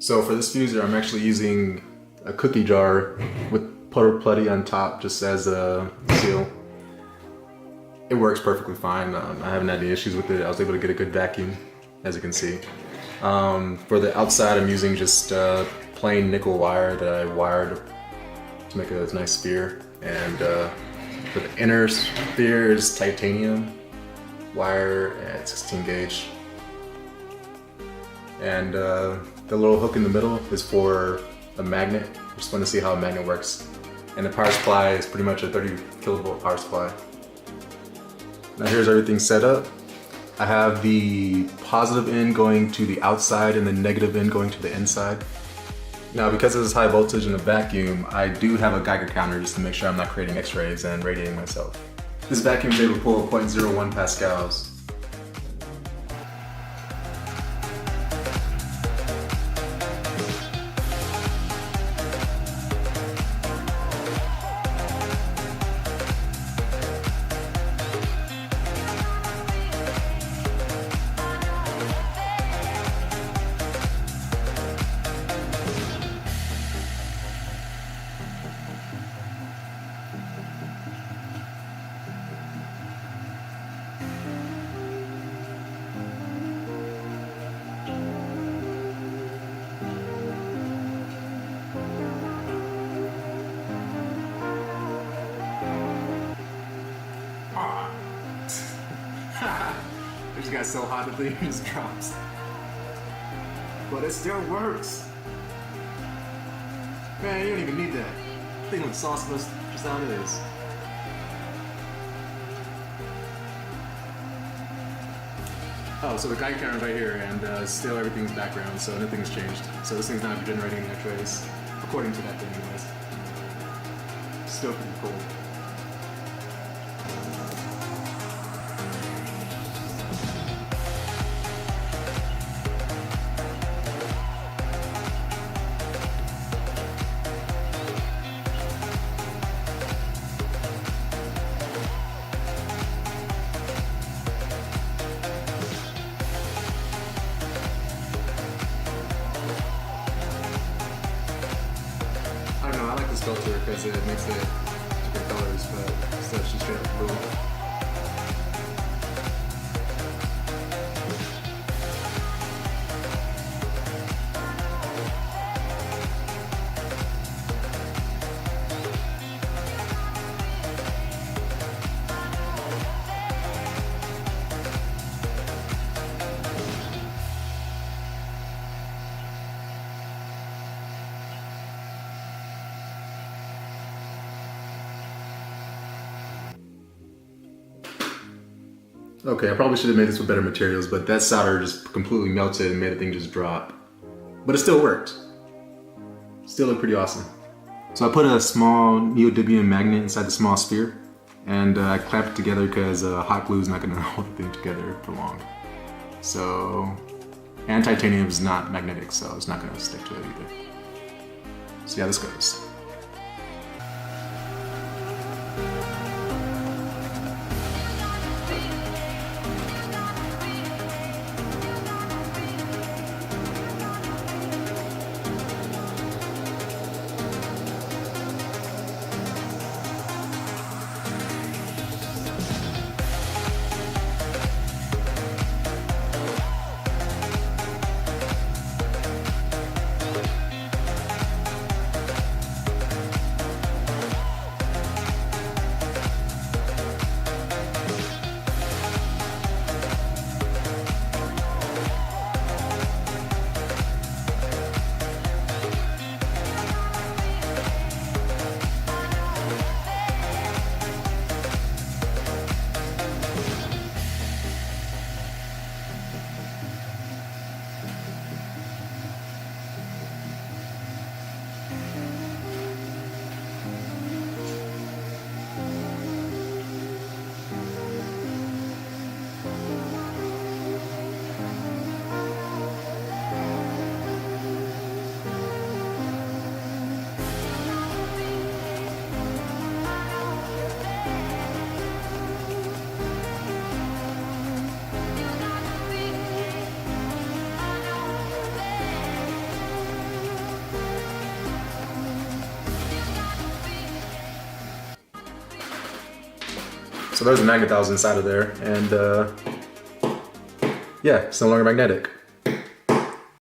So for this fuser, I'm actually using a cookie jar with putter putty on top just as a seal. It works perfectly fine. I haven't had any issues with it. I was able to get a good vacuum, as you can see. For the outside, I'm using just plain nickel wire that I wired to make a nice sphere. And for the inner sphere is titanium wire at 16 gauge. And the little hook in the middle is for a magnet. Just want to see how a magnet works. And the power supply is pretty much a 30 kilovolt power supply. Now here's everything set up. I have the positive end going to the outside and the negative end going to the inside. Now because of this high voltage in the vacuum, I do have a Geiger counter just to make sure I'm not creating x-rays and radiating myself. This vacuum is able to pull 0.01 pascals. It just got so hot the thing just drops. But it still works. Man, you don't even need that. The thing looks sauce just how it is. Oh, so the Geiger counter's right here, and still everything's background, so nothing's changed. So this thing's not generating any x-rays, according to that thing anyways. Still pretty cool. I don't know, I like this filter because it makes it different colors, but instead it's just straight up blue. Okay, I probably should have made this with better materials, but that solder just completely melted and made the thing just drop. But it still worked. Still looked pretty awesome. So I put a small neodymium magnet inside the small sphere, and I clamped it together because hot glue is not going to hold the thing together for long. So, and titanium is not magnetic, so it's not going to stick to it either. So yeah, this goes. So there's a magnet that was inside of there, and yeah, it's no longer magnetic.